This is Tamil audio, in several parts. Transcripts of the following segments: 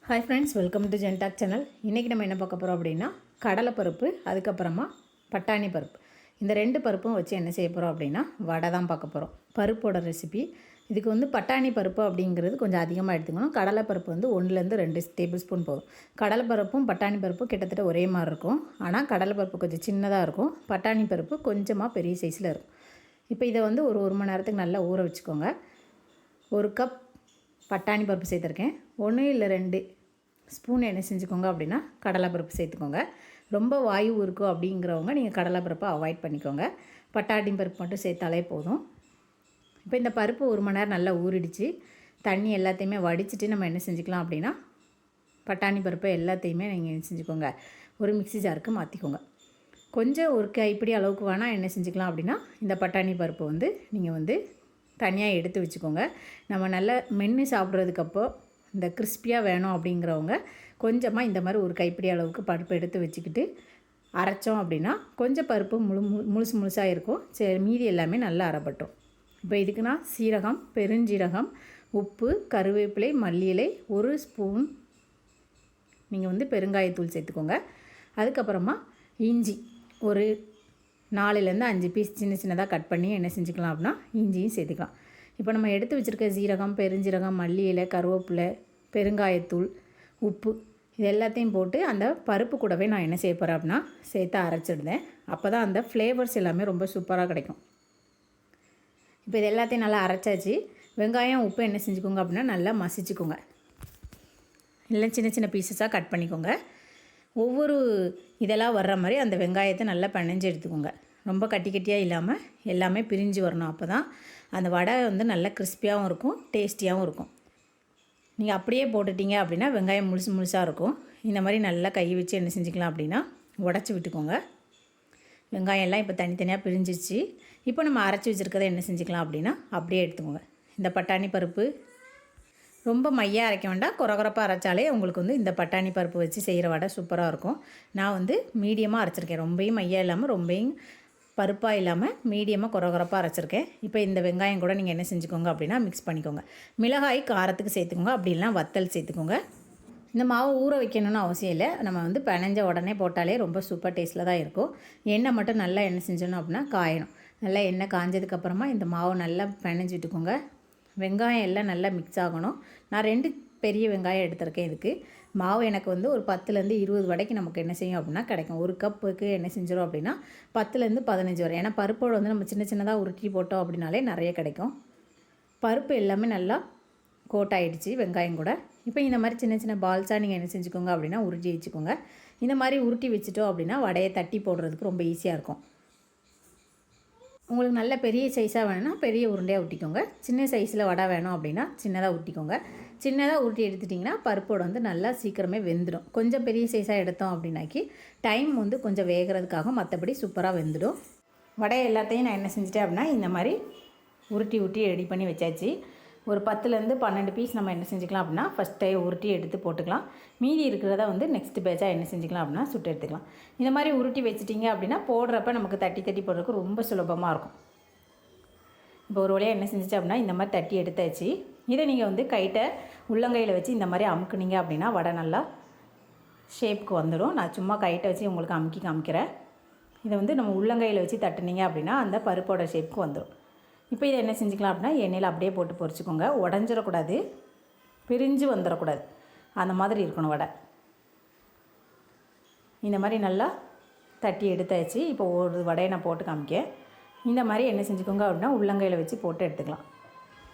Hi friends, welcome to Gentalk channel. இன்றைக்கி நம்ம என்ன பார்க்க போகிறோம் அப்படின்னா, கடலைப்பருப்பு, அதுக்கப்புறமா பட்டாணி பருப்பு, இந்த 2 பருப்பும் வச்சு என்ன செய்ய போகிறோம் அப்படின்னா, வடை தான் பார்க்க போகிறோம். பருப்போட ரெசிபி. இதுக்கு வந்து பட்டாணி பருப்பு அப்படிங்கிறது கொஞ்சம் அதிகமாக எடுத்துக்கணும். கடலைப்பருப்பு வந்து 1லேருந்து 2 டேபிள் ஸ்பூன் போதும். கடலைப்பருப்பும் பட்டாணி பருப்பும் கிட்டத்தட்ட ஒரே மாதிரி இருக்கும். ஆனால் கடலைப்பருப்பு கொஞ்சம் சின்னதாக இருக்கும், பட்டாணி பருப்பு கொஞ்சமாக பெரிய சைஸில் இருக்கும். இப்போ இதை வந்து ஒரு மணி நேரத்துக்கு நல்லா ஊற வச்சுக்கோங்க. 1 கப் பட்டாணி பருப்பு சேர்த்துருக்கேன். 1 இல்லை 2 ஸ்பூன் என்ன செஞ்சுக்கோங்க அப்படின்னா கடலைப்பருப்பு சேர்த்துக்கோங்க. ரொம்ப வாயு இருக்கும் அப்படிங்கிறவங்க நீங்கள் கடலைப்பருப்பை அவாய்ட் பண்ணிக்கோங்க. பட்டாணி பருப்பு மட்டும் சேர்த்தாலே போதும். இப்போ இந்த பருப்பு 1 மணி நேரம் நல்லா ஊறிடுச்சு. தண்ணி எல்லாத்தையுமே வடிச்சிட்டு நம்ம என்ன செஞ்சுக்கலாம் அப்படின்னா, பட்டாணி பருப்பை எல்லாத்தையுமே நீங்கள் என்ன செஞ்சுக்கோங்க, ஒரு மிக்ஸி ஜாருக்கு மாற்றிக்கோங்க. கொஞ்சம் ஒரு கைப்பிடி அளவுக்கு வேணால் என்ன செஞ்சுக்கலாம் அப்படின்னா, இந்த பட்டாணி பருப்பு வந்து நீங்கள் வந்து தனியாக எடுத்து வச்சுக்கோங்க. நம்ம நல்லா மென்று சாப்பிட்றதுக்கப்போ இந்த கிறிஸ்பியாக வேணும் அப்படிங்கிறவங்க கொஞ்சமாக இந்த மாதிரி ஒரு கைப்பிடி அளவுக்கு பருப்பு எடுத்து வச்சுக்கிட்டு அரைச்சோம் அப்படின்னா கொஞ்சம் பருப்பு முழுசாக இருக்கும். சரி, மீதி எல்லாமே நல்லா அரைப்பட்டோம். இப்போ இதுக்கு நான் சீரகம், பெருஞ்சீரகம், உப்பு, கருவேப்பிலை, மல்லி இலை, 1 ஸ்பூன் நீங்கள் வந்து பெருங்காயத்தூள் சேர்த்துக்கோங்க. அதுக்கப்புறமா இஞ்சி ஒரு 4லேருந்து 5 பீஸ் சின்ன சின்னதாக கட் பண்ணி என்ன செஞ்சுக்கலாம் அப்படின்னா இஞ்சியும் சேர்த்துக்கலாம். இப்போ நம்ம எடுத்து வச்சுருக்க சீரகம், பெருஞ்சீரகம், மல்லி இலை, கருவேப்பிலை, பெருங்காயத்தூள், உப்பு இது எல்லாத்தையும் போட்டு அந்த பருப்பு கூடவே நான் என்ன செய்ய போகிறேன் அப்படின்னா சேர்த்து அரைச்சிடுதேன். அப்போ தான் அந்த ஃப்ளேவர்ஸ் எல்லாமே ரொம்ப சூப்பராக கிடைக்கும். இப்போ இது எல்லாத்தையும் நல்லா அரைச்சாச்சு. வெங்காயம், உப்பு என்ன செஞ்சுக்கோங்க அப்படின்னா நல்லா மசிச்சுக்கோங்க. இல்லை சின்ன சின்ன பீசஸாக கட் பண்ணிக்கோங்க. ஒவ்வொரு இதெல்லாம் வர்ற மாதிரி அந்த வெங்காயத்தை நல்லா பிணைஞ்சு எடுத்துக்கோங்க. ரொம்ப கட்டி கட்டியாக இல்லாமல் எல்லாமே பிரிஞ்சு வரணும். அப்போ தான் அந்த வடை வந்து நல்லா கிறிஸ்பியாகவும் இருக்கும், டேஸ்டியாகவும் இருக்கும். நீங்கள் அப்படியே போட்டுட்டீங்க அப்படின்னா வெங்காயம் முழுசாக இருக்கும். இந்த மாதிரி நல்லா கை வச்சு என்ன செஞ்சுக்கலாம் அப்படின்னா உடச்சி விட்டுக்கோங்க. வெங்காயம் எல்லாம் இப்போ தனித்தனியாக பிரிஞ்சிச்சு. இப்போ நம்ம அரைச்சி வச்சுருக்கதை என்ன செஞ்சுக்கலாம் அப்படின்னா அப்படியே எடுத்துக்கோங்க. இந்த பட்டாணி பருப்பு ரொம்ப மையாக அரைக்க வேண்டாம், குறகுறப்பாக அரைச்சாலே உங்களுக்கு வந்து இந்த பட்டாணி பருப்பு வச்சு செய்கிற வடை சூப்பராக இருக்கும். நான் வந்து மீடியமாக அரைச்சிருக்கேன். ரொம்பவும் மையாக இல்லாமல் ரொம்பவும் பருப்பாக இல்லாமல் மீடியமாக குறகுறப்பாக அரைச்சிருக்கேன். இப்போ இந்த வெங்காயம் கூட நீங்கள் என்ன செஞ்சுக்கோங்க அப்படின்னா மிக்ஸ் பண்ணிக்கோங்க. மிளகாய் காரத்துக்கு சேர்த்துக்கோங்க, அப்படின்னா வத்தல் சேர்த்துக்கோங்க. இந்த மாவு ஊற வைக்கணும்னு அவசியம் இல்லை. நம்ம வந்து பிணைஞ்ச உடனே போட்டாலே ரொம்ப சூப்பர் டேஸ்ட்டில் தான் இருக்கும். எண்ணெய் மட்டும் நல்லா என்ன செஞ்சோணும் அப்படின்னா காயணும். நல்லா எண்ணெய் காஞ்சதுக்கப்புறமா இந்த மாவை நல்லா பிணைஞ்சி விட்டுக்கோங்க. வெங்காயம் எல்லாம் நல்லா மிக்ஸ் ஆகணும். நான் 2 பெரிய வெங்காயம் எடுத்திருக்கேன். இதுக்கு மாவு எனக்கு வந்து ஒரு 10லேருந்து 20 வடைக்கு நமக்கு என்ன செய்யும் அப்படின்னா கிடைக்கும். 1 கப்புக்கு என்ன செஞ்சிடும் அப்படின்னா 10லேருந்து 15 வரை. ஏன்னா பருப்போடு வந்து நம்ம சின்ன சின்னதாக உருட்டி போட்டோம் அப்படின்னாலே நிறைய கிடைக்கும். பருப்பு எல்லாமே நல்லா கோட் ஆகிடுச்சு வெங்காயம் கூட. இப்போ இந்த மாதிரி சின்ன சின்ன பால்ஸாக நீங்கள் என்ன செஞ்சுக்கோங்க அப்படின்னா உருட்டி வச்சுக்கோங்க. இந்த மாதிரி உருட்டி வச்சுட்டோம் அப்படின்னா வடையை தட்டி போடுறதுக்கு ரொம்ப ஈஸியாக இருக்கும். உங்களுக்கு நல்ல பெரிய சைஸாக வேணும்னா பெரிய உருண்டையாக ஊட்டிக்கோங்க. சின்ன சைஸில் வடை வேணும் அப்படின்னா சின்னதாக ஊட்டிக்கோங்க. சின்னதாக ஊட்டி எடுத்துட்டிங்கன்னா பருப்போடு வந்து நல்லா சீக்கிரமே வெந்துடும். கொஞ்சம் பெரிய சைஸாக எடுத்தோம் அப்படின்னாக்கி டைம் வந்து கொஞ்சம் வேகிறதுக்காக, மற்றபடி சூப்பராக வெந்துடும். வடை எல்லாத்தையும் நான் என்ன செஞ்சுட்டேன் அப்படின்னா இந்த மாதிரி உருட்டி ரெடி பண்ணி வச்சாச்சு. ஒரு 10லேருந்து 12 பீஸ் நம்ம என்ன செஞ்சுக்கலாம் அப்படின்னா ஃபஸ்ட்டே உருட்டி எடுத்து போட்டுக்கலாம். மீதி இருக்கிறத வந்து நெக்ஸ்ட் பேட்சாக என்ன செஞ்சுக்கலாம் அப்படின்னா சுட்டு எடுத்துக்கலாம். இந்த மாதிரி உருட்டி வச்சுட்டிங்க அப்படின்னா போடுறப்ப நமக்கு தட்டி போடுறதுக்கு ரொம்ப சுலபமாக இருக்கும். இப்போ ஒரு வழியாக என்ன செஞ்சிச்சு அப்படின்னா இந்த மாதிரி தட்டி எடுத்தாச்சு. இதை நீங்கள் வந்து கைட்டை உள்ளங்கையில் வச்சு இந்த மாதிரி அமுக்குனீங்க அப்படின்னா வடை நல்லா ஷேப்புக்கு வந்துடும். நான் சும்மா கைட்டை வச்சு உங்களுக்கு அமுக்கி காமிக்கிறேன். இதை வந்து நம்ம உள்ளங்கையில் வச்சு தட்டுனீங்க அப்படின்னா அந்த பருப்போட ஷேப்புக்கு வந்துடும். இப்போ இதை என்ன செஞ்சுக்கலாம் அப்படின்னா எண்ணெயில் அப்படியே போட்டு பொரிச்சுக்கோங்க. உடஞ்சிடக்கூடாது, பிரிஞ்சு வந்துடக்கூடாது, அந்த மாதிரி இருக்கணும் வடை. இந்த மாதிரி நல்லா தட்டி எடுத்தாச்சு. இப்போ ஒரு வடையை நான் போட்டு காமிக்கேன். இந்த மாதிரி என்ன செஞ்சுக்கோங்க அப்படின்னா உள்ளங்கையில் வச்சு போட்டு எடுத்துக்கலாம்.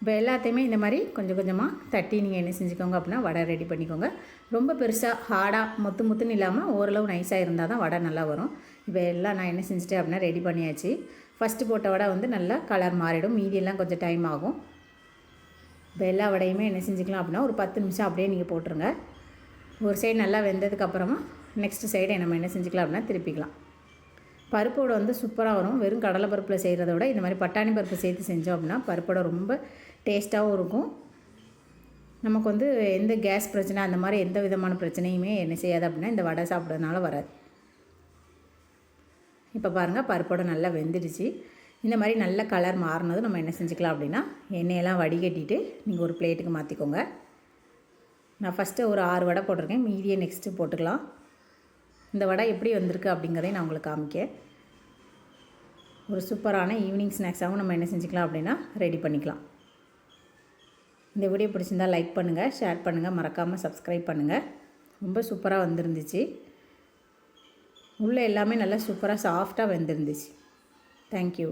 இப்போ எல்லாத்தையுமே இந்த மாதிரி கொஞ்சம் கொஞ்சமாக தட்டி நீங்கள் என்ன செஞ்சுக்கோங்க அப்படின்னா வடை ரெடி பண்ணிக்கோங்க. ரொம்ப பெருசாக ஹார்டாக முத்துன்னு இல்லாமல் ஓரளவு நைஸாக இருந்தால் தான் வடை நல்லா வரும். இப்போ எல்லாம் நான் என்ன செஞ்சுட்டேன் அப்படின்னா ரெடி பண்ணியாச்சு. ஃபஸ்ட்டு போட்ட வடை வந்து நல்லா கலர் மாறிடும், மீதியெல்லாம் கொஞ்சம் டைம் ஆகும். இப்போ எல்லா வடையுமே என்ன செஞ்சுக்கலாம் அப்படின்னா ஒரு 10 நிமிஷம் அப்படியே நீங்கள் போட்டுருங்க. ஒரு சைடு நல்லா வெந்ததுக்கப்புறமா நெக்ஸ்ட் சைடை நம்ம என்ன செஞ்சுக்கலாம் அப்படின்னா திருப்பிக்கலாம். பருப்போடு வந்து சூப்பராக வரும். வெறும் கடலை பருப்பில் செய்கிறத விட இந்த மாதிரி பட்டாணி பருப்பு சேர்த்து செஞ்சோம் அப்படின்னா பருப்போட ரொம்ப டேஸ்ட்டாகவும் இருக்கும். நமக்கு வந்து எந்த கேஸ் பிரச்சனை அந்த மாதிரி எந்த விதமான பிரச்சனையுமே என்ன செய்யாது அப்படின்னா இந்த வடை சாப்பிட்றதுனால வராது. இப்போ பாருங்கள் பருப்போட நல்லா வெந்துடுச்சு. இந்த மாதிரி நல்ல கலர் மாறினதும் நம்ம என்ன செஞ்சுக்கலாம் அப்படின்னா எண்ணெயெல்லாம் வடிகட்டிட்டு நீங்கள் ஒரு பிளேட்டுக்கு மாற்றிக்கோங்க. நான் ஃபஸ்ட்டு ஒரு 6 வடை போட்டிருக்கேன், மீதியை நெக்ஸ்ட்டு போட்டுக்கலாம். இந்த வடை எப்படி வந்திருக்கு அப்படிங்கிறதையும் நான் உங்களுக்கு காமிக்கேன். ஒரு சூப்பரான ஈவினிங் ஸ்நாக்ஸாகவும் நம்ம என்ன செஞ்சுக்கலாம் அப்படின்னா ரெடி பண்ணிக்கலாம். இந்த வீடியோ பிடிச்சிருந்தால் லைக் பண்ணுங்கள், ஷேர் பண்ணுங்கள், மறக்காமல் சப்ஸ்கிரைப் பண்ணுங்கள். ரொம்ப சூப்பராக வந்துருந்துச்சு. உள்ளே எல்லாமே நல்லா சூப்பராக சாஃப்டாக வெந்திருந்துச்சு. தேங்க்யூ.